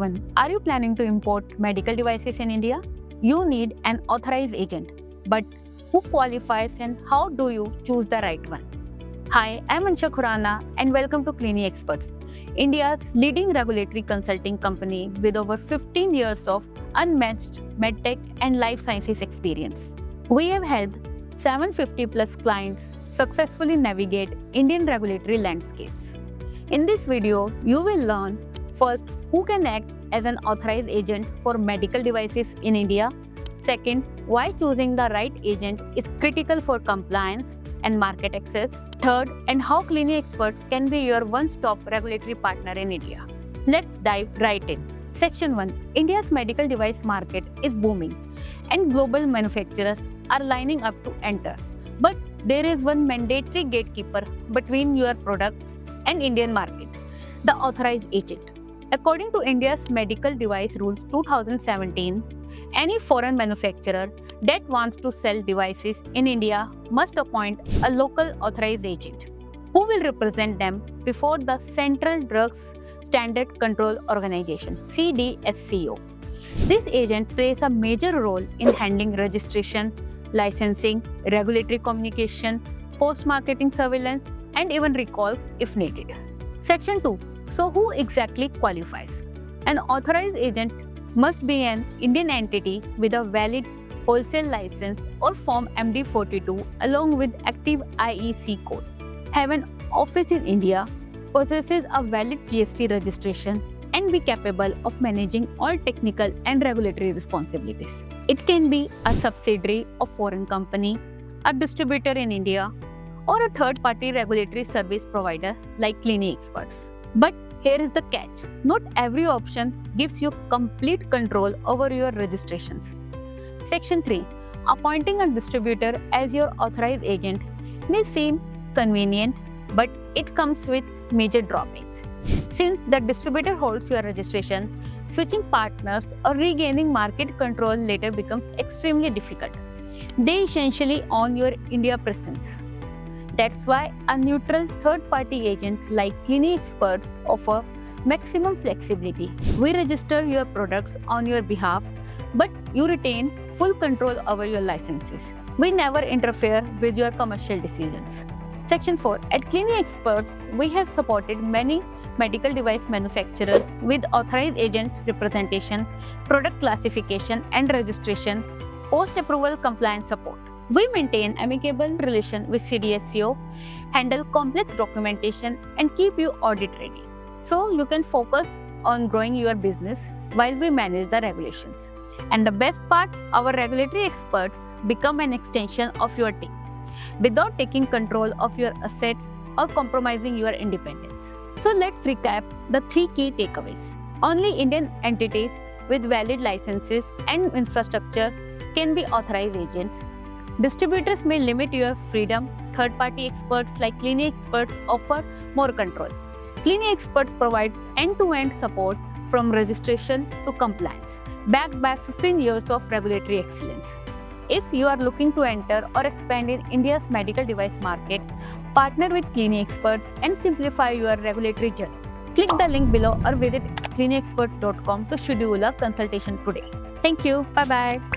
everyone, are you planning to import medical devices in India? You need an authorized agent. But who qualifies and how do you choose the right one? Hi, I'm Ansha Khurana and welcome to Clini Experts, India's leading regulatory consulting company with over 15 years of unmatched medtech and life sciences experience. We have helped 750 plus clients successfully navigate Indian regulatory landscapes. In this video, you will learn first who can act as an authorized agent for medical devices in India. Second, why choosing the right agent is critical for compliance and market access. Third, and how Clini Experts can be your one-stop regulatory partner in India. Let's dive right in. Section 1. India's medical device market is booming and global manufacturers are lining up to enter. But there is one mandatory gatekeeper between your product and Indian market, the authorized agent. According to India's Medical Device Rules 2017, any foreign manufacturer that wants to sell devices in India must appoint a local authorized agent who will represent them before the Central Drugs Standard Control Organization (CDSCO). This agent plays a major role in handling registration, licensing, regulatory communication, post-marketing surveillance, and even recalls if needed. Section 2. So who exactly qualifies? An authorized agent must be an Indian entity with a valid wholesale license or Form MD42 along with active IEC code, have an office in India, possesses a valid GST registration, and be capable of managing all technical and regulatory responsibilities. It can be a subsidiary of foreign company, a distributor in India, or a third-party regulatory service provider like Clini Experts. But here is the catch. Not every option gives you complete control over your registrations. Section 3. Appointing a distributor as your authorized agent may seem convenient, but it comes with major drawbacks. Since the distributor holds your registration, switching partners or regaining market control later becomes extremely difficult. They essentially own your India presence. That's why a neutral third-party agent like Clini Experts offer maximum flexibility. We register your products on your behalf, but you retain full control over your licenses. We never interfere with your commercial decisions. Section 4. At Clini Experts, we have supported many medical device manufacturers with authorized agent representation, product classification and registration, post-approval compliance support. We maintain amicable relation with CDSCO, handle complex documentation, and keep you audit ready. So you can focus on growing your business while we manage the regulations. And the best part, our regulatory experts become an extension of your team without taking control of your assets or compromising your independence. So let's recap the 3 key takeaways. Only Indian entities with valid licenses and infrastructure can be authorized agents. Distributors may limit your freedom. Third-party experts like Clini Experts offer more control. Clini Experts provides end-to-end support from registration to compliance, backed by 15 years of regulatory excellence. If you are looking to enter or expand in India's medical device market, partner with Clini Experts and simplify your regulatory journey. Click the link below or visit cliniexperts.com to schedule a consultation today. Thank you. Bye-bye.